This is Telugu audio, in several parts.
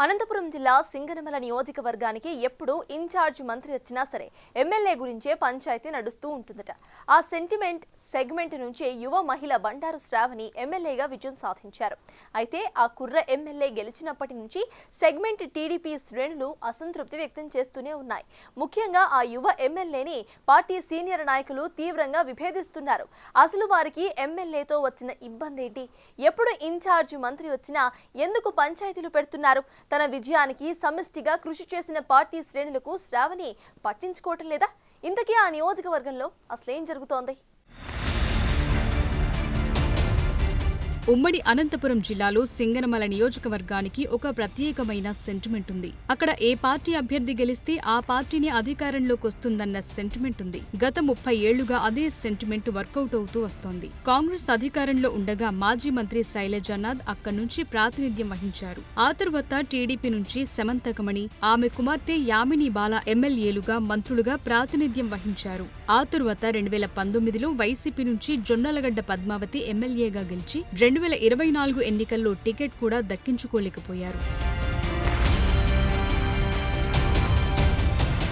అనంతపురం జిల్లా సింగనమల నియోజకవర్గానికి ఎప్పుడు ఇన్ఛార్జ్ మంత్రి వచ్చినా సరే ఎమ్మెల్యే గురించే పంచాయతీ నడుస్తూ ఉంటుందట. ఆ సెగ్మెంట్ నుంచి యువ మహిళ బండారు శ్రావణి ఎమ్మెల్యేగా విజయం సాధించారు. అయితే ఆ కుర్ర ఎమ్మెల్యే గెలిచినప్పటి నుంచి సెగ్మెంట్ టీడీపీ శ్రేణులు అసంతృప్తి వ్యక్తం చేస్తూనే ఉన్నాయి. ముఖ్యంగా ఆ యువ ఎమ్మెల్యేని పార్టీ సీనియర్ నాయకులు తీవ్రంగా విభేదిస్తున్నారు. అసలు వారికి ఎమ్మెల్యేతో వచ్చిన ఇబ్బంది ఏంటి? ఎప్పుడు ఇన్ఛార్జ్ మంత్రి వచ్చినా ఎందుకు పంచాయతీలు పెడుతున్నారు? తన విజయానికి సమిష్టిగా కృషి చేసిన పార్టీ శ్రేణులకు శ్రావణి పట్టించుకోవటం లేదా? ఇంతకీ ఆ నియోజకవర్గంలో అసలేం జరుగుతోంది? ఉమ్మడి అనంతపురం జిల్లాలో సింగనమల నియోజకవర్గానికి ఒక ప్రత్యేకమైన సెంటిమెంట్ ఉంది. అక్కడ ఏ పార్టీ అభ్యర్థి గెలిస్తే ఆ పార్టీని అధికారంలోకి వస్తుందన్న సెంటిమెంట్ ఉంది. గత 30 ఏళ్లుగా అదే సెంటిమెంట్ వర్కౌట్ అవుతూ వస్తోంది. కాంగ్రెస్ అధికారంలో ఉండగా మాజీ మంత్రి శైలజానాథ్ అక్కడి నుంచి ప్రాతినిధ్యం వహించారు. ఆ తరువాత టీడీపీ నుంచి సమంతకమణి, ఆమె కుమార్తె యామిని బాల ఎమ్మెల్యేలుగా మంత్రులుగా ప్రాతినిధ్యం వహించారు. ఆ తరువాత 2019లో వైసీపీ నుంచి జొన్నలగడ్డ పద్మావతి ఎమ్మెల్యేగా గెలిచి 2024 ఎన్నికల్లో టికెట్ కూడా దక్కించుకోలేకపోయారు.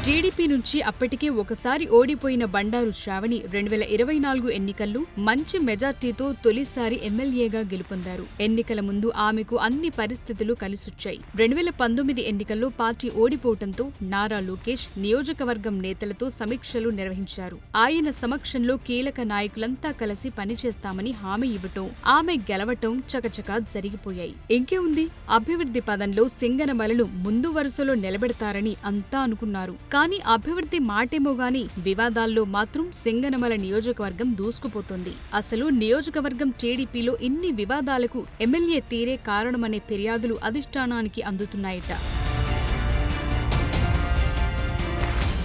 టీడీపీ నుంచి అప్పటికే ఒకసారి ఓడిపోయిన బండారు శ్రావణి 2024 ఎన్నికల్లో మంచి మెజార్టీతో తొలిసారి ఎమ్మెల్యేగా గెలుపొందారు. ఎన్నికల ముందు ఆమెకు అన్ని పరిస్థితులు కలిసొచ్చాయి. 2019 ఎన్నికల్లో పార్టీ ఓడిపోవడంతో నారా లోకేష్ నియోజకవర్గం నేతలతో సమీక్షలు నిర్వహించారు. ఆయన సమక్షంలో కీలక నాయకులంతా కలిసి పనిచేస్తామని హామీ ఇవ్వటం, ఆమె గెలవటం చకచకా జరిగిపోయాయి. ఇంకే ఉంది, అభివృద్ధి పదంలో సింగనమలను ముందు వరుసలో నిలబెడతారని అంతా అనుకున్నారు. కానీ అభివృద్ధి మాటేమో గాని వివాదాల్లో మాత్రం సింగనమల నియోజకవర్గం దూసుకుపోతుంది. అసలు నియోజకవర్గం టీడీపీలో ఇన్ని వివాదాలకు ఎమ్మెల్యే తీరే కారణమనే ఫిర్యాదులు అధిష్టానానికి అందుతున్నాయట.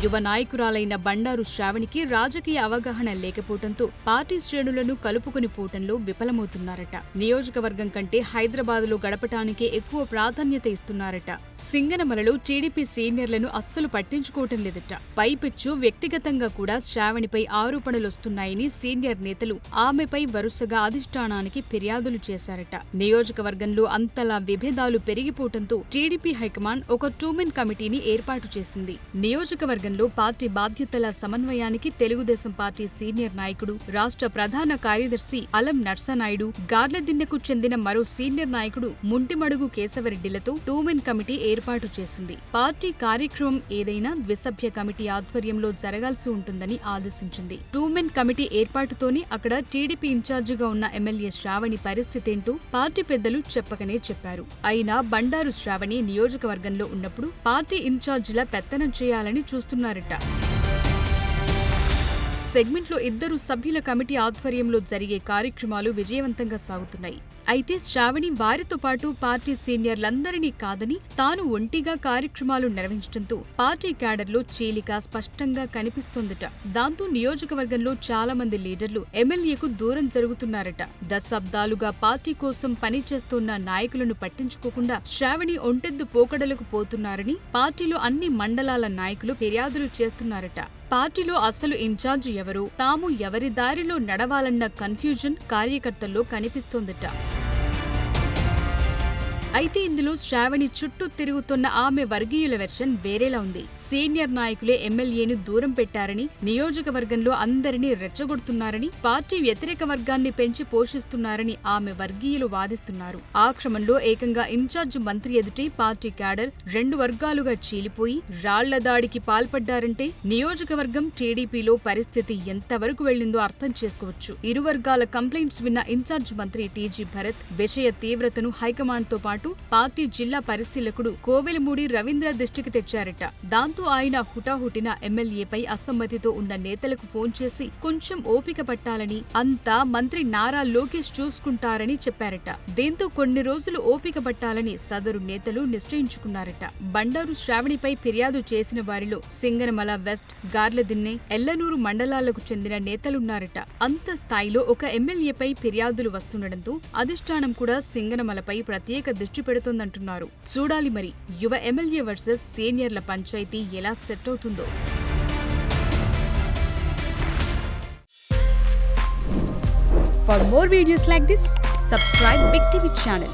యువ నాయకురాలైన బండారు శ్రావణికి రాజకీయ అవగాహన లేకపోవడంతో పార్టీ శ్రేణులను కలుపుకుని పోవటంలో విఫలమవుతున్నారట. నియోజకవర్గం కంటే హైదరాబాద్లో గడపటానికే ఎక్కువ ప్రాధాన్యత ఇస్తున్నారట. సింగనమలలో టీడీపీ సీనియర్లను అస్సలు పట్టించుకోవటం లేదట. పైపెచ్చు వ్యక్తిగతంగా కూడా శ్రావణిపై ఆరోపణలొస్తున్నాయని సీనియర్ నేతలు ఆమెపై వరుసగా అధిష్టానానికి ఫిర్యాదులు చేశారట. నియోజకవర్గంలో అంతలా విభేదాలు పెరిగిపోవటంతో టీడీపీ హైకమాండ్ ఒక 2-మెన్ కమిటీని ఏర్పాటు చేసింది. నియోజకవర్గం పార్టీ బాధ్యతల సమన్వయానికి తెలుగుదేశం పార్టీ సీనియర్ నాయకుడు, రాష్ట్ర ప్రధాన కార్యదర్శి అలం నర్సనాయుడు, గార్లదిన్నెకు చెందిన మరో సీనియర్ నాయకుడు ముంటిమడుగు కేశవరెడ్డిలతో 2-మెన్ కమిటీ ఏర్పాటు చేసింది. పార్టీ కార్యక్రమం ఏదైనా ద్విసభ్య కమిటీ ఆధ్వర్యంలో జరగాల్సి ఉంటుందని ఆదేశించింది. 2-మెన్ కమిటీ ఏర్పాటుతోనే అక్కడ టీడీపీ ఇన్ఛార్జిగా ఉన్న ఎమ్మెల్యే శ్రావణి పరిస్థితేంటో పార్టీ పెద్దలు చెప్పకనే చెప్పారు. అయినా బండారు శ్రావణి నియోజకవర్గంలో ఉన్నప్పుడు పార్టీ ఇన్ఛార్జిల పెత్తనం చేయాలని చూస్తున్నారు. సెగ్మెంట్లో 2 సభ్యుల కమిటీ ఆధ్వర్యంలో జరిగే కార్యక్రమాలు విజయవంతంగా సాగుతున్నాయి. అయితే శ్రావణి వారితో పాటు పార్టీ సీనియర్లందరినీ కాదని తాను ఒంటిగా కార్యక్రమాలు నిర్వహించడంతో పార్టీ క్యాడర్లో చీలిక స్పష్టంగా కనిపిస్తోందట. దాంతో నియోజకవర్గంలో చాలా మంది లీడర్లు ఎమ్మెల్యేకు దూరం జరుగుతున్నారట. దశాబ్దాలుగా పార్టీ కోసం పనిచేస్తున్న నాయకులను పట్టించుకోకుండా శ్రావణి ఒంటెద్దు పోకడలకు పోతున్నారని పార్టీలో అన్ని మండలాల నాయకులు ఫిర్యాదులు చేస్తున్నారట. పార్టీలో అసలు ఇన్ఛార్జ్ ఎవరో, తాము ఎవరి దారిలో నడవాలన్న కన్ఫ్యూజన్ కార్యకర్తల్లో కనిపిస్తోందట. అయితే ఇందులో శ్రావణి చుట్టూ తిరుగుతున్న ఆమె వర్గీయుల వెర్షన్ వేరేలా ఉంది. సీనియర్ నాయకులే ఎమ్మెల్యేను దూరం పెట్టారని, నియోజకవర్గంలో అందరినీ రెచ్చగొడుతున్నారని, పార్టీ వ్యతిరేక వర్గాన్ని పెంచి పోషిస్తున్నారని ఆమె వర్గీయులు వాదిస్తున్నారు. ఆ క్రమంలో ఏకంగా ఇన్ఛార్జ్ మంత్రి ఎదుటే పార్టీ క్యాడర్ 2 వర్గాలుగా చీలిపోయి రాళ్ల దాడికి పాల్పడ్డారంటే నియోజకవర్గం టీడీపీలో పరిస్థితి ఎంతవరకు వెళ్లిందో అర్థం చేసుకోవచ్చు. ఇరు వర్గాల కంప్లైంట్స్ విన్న ఇన్ఛార్జ్ మంత్రి టీజీ భరత్ విషయ తీవ్రతను హైకమాండ్తో పాటు పార్టీ జిల్లా పరిశీలకుడు కోవెలమూడి రవీంద్ర దృష్టికి తెచ్చారట. దాంతో ఆయన హుటాహుటిన ఎమ్మెల్యేపై అసమ్మతితో ఉన్న నేతలకు ఫోన్ చేసి కొంచెం ఓపిక పట్టాలని, అంతా మంత్రి నారా లోకేష్ చూసుకుంటారని చెప్పారట. దీంతో కొన్ని రోజులు ఓపిక పట్టాలని సదరు నేతలు నిశ్చయించుకున్నారట. బండారు శ్రావణిపై ఫిర్యాదు చేసిన వారిలో సింగనమల వెస్ట్, గార్లదిన్నె, ఎల్లనూరు మండలాలకు చెందిన నేతలున్నారట. అంత స్థాయిలో ఒక ఎమ్మెల్యేపై ఫిర్యాదులు వస్తుండటంతో అధిష్టానం కూడా సింగనమలపై ప్రత్యేక దృష్టి పెడుతోందంటున్నారు. చూడాలి మరి యువ ఎమ్మెల్యే వర్సెస్ సీనియర్ల పంచాయతీ ఎలా సెట్ అవుతుందో. For more videos like this, subscribe Big TV channel.